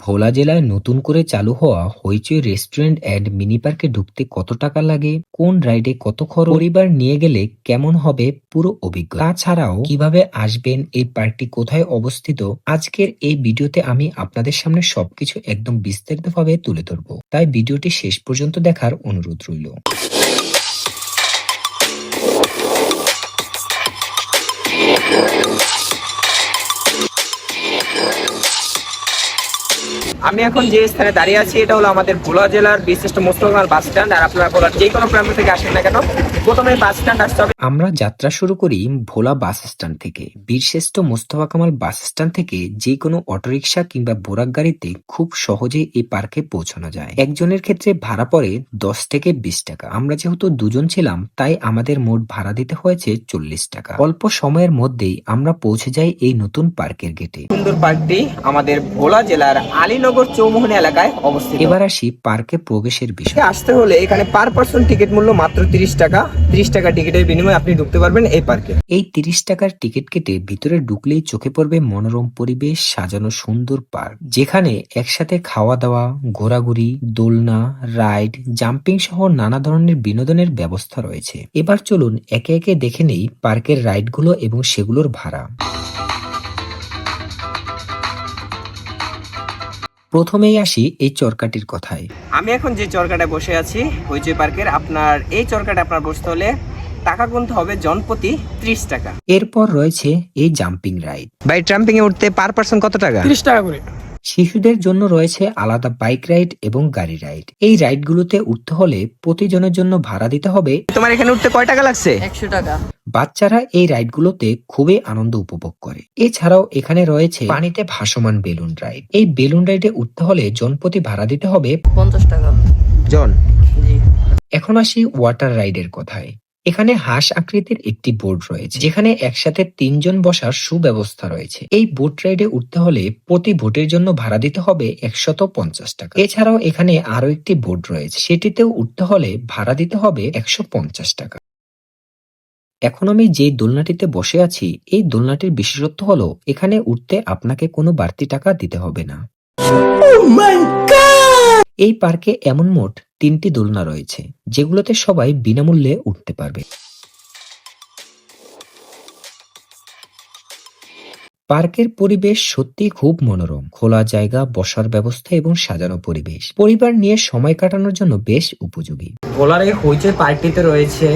ভোলা জেলায় নতুন করে চালু হওয়া হইচই রেস্টুরেন্ট অ্যান্ড মিনি পার্কে ঢুকতে কত টাকা লাগে, কোন রাইডে কত খরচ, পরিবার নিয়ে গেলে কেমন হবে পুরো অভিজ্ঞতা, তাছাড়াও কিভাবে আসবেন, এই পার্কটি কোথায় অবস্থিত, আজকের এই ভিডিওতে আমি আপনাদের সামনে সবকিছু একদম বিস্তারিতভাবে তুলে ধরবো। তাই ভিডিওটি শেষ পর্যন্ত দেখার অনুরোধ রইল। আমি এখন যে স্থানে দাঁড়িয়ে আছি এটা হলো আমাদের ভোলা জেলার বিশিষ্ট মোস্তফা কামাল বাস স্ট্যান্ড। আর আপনারা ভোলার যে কোনো প্রান্ত থেকে আসেন না কেন, প্রথমে বাস স্ট্যান্ড আসতে হবে। আমরা যাত্রা শুরু করি ভোলা বাস স্ট্যান্ড থেকে। বীরশ্রেষ্ঠ মোস্তফা কামাল বাস স্ট্যান্ড থেকে যে কোনো অটোরিকশা কিংবা বোরাক গাড়িতে খুব সহজেই এই পার্কে পৌঁছানো যায়। একজনের ক্ষেত্রে ভাড়া পড়ে 10 থেকে 20 টাকা। আমরা যেহেতু দুজন ছিলাম তাই আমাদের মোট ভাড়া দিতে হয়েছে 40 টাকা। অল্প সময়ের মধ্যেই আমরা পৌঁছে যাই এই নতুন পার্কের গেটে। সুন্দর পার্কটি আমাদের ভোলা জেলার আলীনগর চৌমুহনী এলাকায় অবস্থিত। এবার আসি পার্কে প্রবেশের বিষয়ে। আসতে হলে এখানে পার পার্সন টিকিট মূল্য মাত্র 30 টাকা। 30 টাকা টিকিটের বিনিময়ে আপনি ঢুকতে পারবেন এই পার্কে। এই 30 টাকার টিকিট কেটে ভিতরে ঢুকলেই চোখে পড়বে মনোরম পরিবেশ, সাজানো সুন্দর পার্ক, যেখানে একসাথে খাওয়া দাওয়া, ঘোরাঘুরি, দোলনা, রাইড, জাম্পিং সহ নানা ধরনের বিনোদনের ব্যবস্থা রয়েছে। এবার চলুন একে একে দেখে নেই পার্কের রাইডগুলো এবং সেগুলোর ভাড়া। প্রথমেই আসি এই চরকাটির কথায়। আমি এখন যে চরকাটায় বসে আছি হইচই পার্কের, আপনার এই চরকাটা আপনার বসতে হলে টাকা গুনতে হবে জনপ্রতি 30 টাকা। এরপর রয়েছে এই জাম্পিং রাইড। ভাই জাম্পিং এ উঠতে পার পার্সন কত টাকা? 30 টাকা করে। শিশুদের জন্য রয়েছে আলাদা বাইক রাইড এবং গাড়ি রাইড। এই রাইডগুলোতে উঠতে হলে প্রতিজনের জন্য ভাড়া দিতে হবে। তোমার এখানে উঠতে কয় টাকা লাগছে? 100 টাকা। বাচ্চারা এই রাইডগুলোতে খুবই আনন্দ উপভোগ করে। এছাড়াও এখানে রয়েছে পানিতে ভাসমান বেলুন রাইড। এই বেলুন রাইডে উঠতে হলে জনপ্রতি ভাড়া দিতে হবে 50 টাকা জন। জি। এখন আসি ওয়াটার রাইডের কথায়। এখানে হাঁস আকৃতির একটি বোট রয়েছে, যেখানে একসাথে 3 জন বসার সুব্যবস্থা রয়েছে। এই বোট রাইডে উঠতে হলে প্রতি বোটের জন্য ভাড়া দিতে হবে 150 টাকা। এছাড়াও এখানে আরো একটি বোট রয়েছে, সেটিতেও উঠতে হলে ভাড়া দিতে হবে 150 টাকা। এখন আমি যে দোলনাটিতে বসে আছি, এই দোলনাটির বিশেষত্ব হলো এখানে উঠতে আপনাকে কোনো বাড়তি টাকা দিতে হবে না। এই পার্কে এমন মোট 3টি দোলনা রয়েছে, যেগুলোতে সবাই বিনামূল্যে উঠতে পারবে। পার্কের পরিবেশ সত্যি খুব মনোরম। খোলা জায়গা, বসার ব্যবস্থা এবং সাজানো পরিবেশ পরিবার নিয়ে সময় কাটানোর জন্য বেশ উপযোগী। ভোলার এই হইচই পার্কটিতে রয়েছে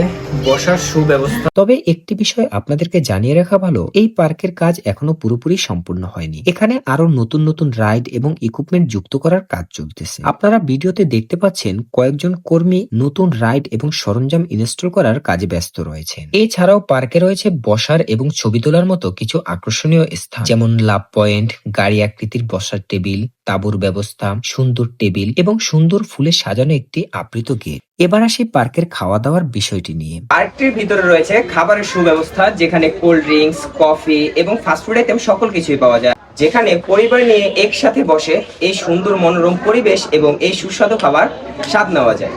বসার সুব্যবস্থা। তবে একটি বিষয় আপনাদেরকে জানিয়ে রাখা ভালো, এই পার্কের কাজ এখনো পুরোপুরি সম্পূর্ণ হয়নি। এখানে আরো নতুন নতুন রাইড এবং ইকুইপমেন্ট যুক্ত করার কাজ চলতেছে। আপনারা ভিডিওতে দেখতে পাচ্ছেন কয়েকজন কর্মী নতুন রাইড এবং সরঞ্জাম ইনস্টল করার কাজে ব্যস্ত রয়েছেন। এছাড়াও পার্কে রয়েছে বসার এবং ছবি তোলার মতো কিছু আকর্ষণীয় স্থান, যেমন লাভ পয়েন্ট, গাড়ি আকৃতির বসার টেবিল, তাঁবুর ব্যবস্থা, সুন্দর টেবিল এবং সুন্দর ফুলে সাজানো একটি আবৃত গেট। এবার আসি পার্কের খাওয়া দাওয়ার বিষয়টি নিয়ে। পার্কটির ভিতরে রয়েছে খাবারের সুব্যবস্থা, যেখানে কোল্ড ড্রিঙ্কস, কফি এবং ফাস্টফুড আইটেম সকল কিছুই পাওয়া যায়, যেখানে পরিবার নিয়ে একসাথে বসে এই সুন্দর মনোরম পরিবেশ এবং এই সুস্বাদু খাবার স্বাদ নেওয়া যায়।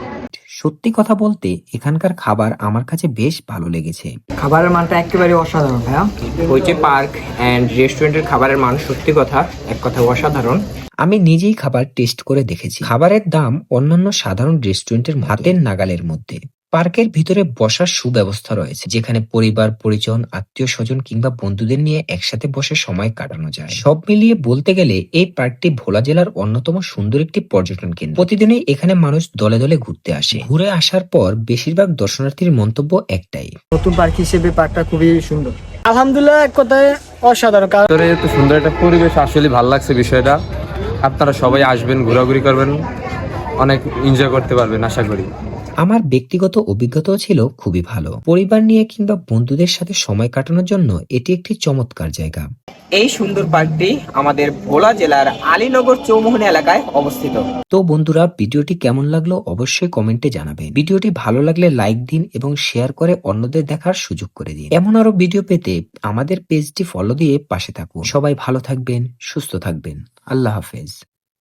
সত্যি কথা বলতে এখানকার খাবার আমার কাছে বেশ ভালো লেগেছে। খাবারের মানটা একেবারে অসাধারণ ভাইয়া। হইচই পার্ক এন্ড রেস্টুরেন্টের খাবারের মান সত্যি কথা এক কথা অসাধারণ। আমি নিজেই খাবার টেস্ট করে দেখেছি। খাবারের দাম অন্যান্য সাধারণ রেস্টুরেন্টের হাতের নাগালের মধ্যে। পার্কের ভিতরে বসার সুব্যবস্থা রয়েছে, যেখানে পরিবার, পরিজন, আত্মীয় স্বজন কিংবা বন্ধুদের নিয়ে একসাথে বসে সময় কাটানো যায়। সব মিলিয়ে বলতে গেলে এই পার্কটি ভোলা জেলার অন্যতম সুন্দর একটি পর্যটন কেন্দ্র। প্রতিদিনই এখানে মানুষ দলে দলে ঘুরতে আসে। ঘুরে আসার পর বেশিরভাগ দর্শনার্থীর মন্তব্য একটাই, নতুন পার্ক হিসেবে পার্কটা খুবই সুন্দর। আলহামদুলিল্লাহ, এক কথায় অসাধারণ। এত সুন্দর একটা পরিবেশ, আসলে ভালো লাগছে বিষয়টা। আপনারা সবাই আসবেন, ঘোরাঘুরি করবেন, অনেক এনজয় করতে পারবেন আশা করি। আমার ব্যক্তিগত অভিজ্ঞতাও ছিল খুবই ভালো। পরিবার নিয়ে কিংবা বন্ধুদের সাথে সময় কাটানোর জন্য এটি একটি চমৎকার জায়গা। এই সুন্দর পার্কটি আমাদের ভোলা জেলার আলীনগর চৌমুহনী এলাকায় অবস্থিত। তো বন্ধুরা, ভিডিওটি কেমন লাগলো অবশ্যই কমেন্টে জানাবেন। ভিডিওটি ভালো লাগলে লাইক দিন এবং শেয়ার করে অন্যদের দেখার সুযোগ করে দিন। এমন আরো ভিডিও পেতে আমাদের পেজটি ফলো দিয়ে পাশে থাকুন। সবাই ভালো থাকবেন, সুস্থ থাকবেন। আল্লাহ হাফেজ।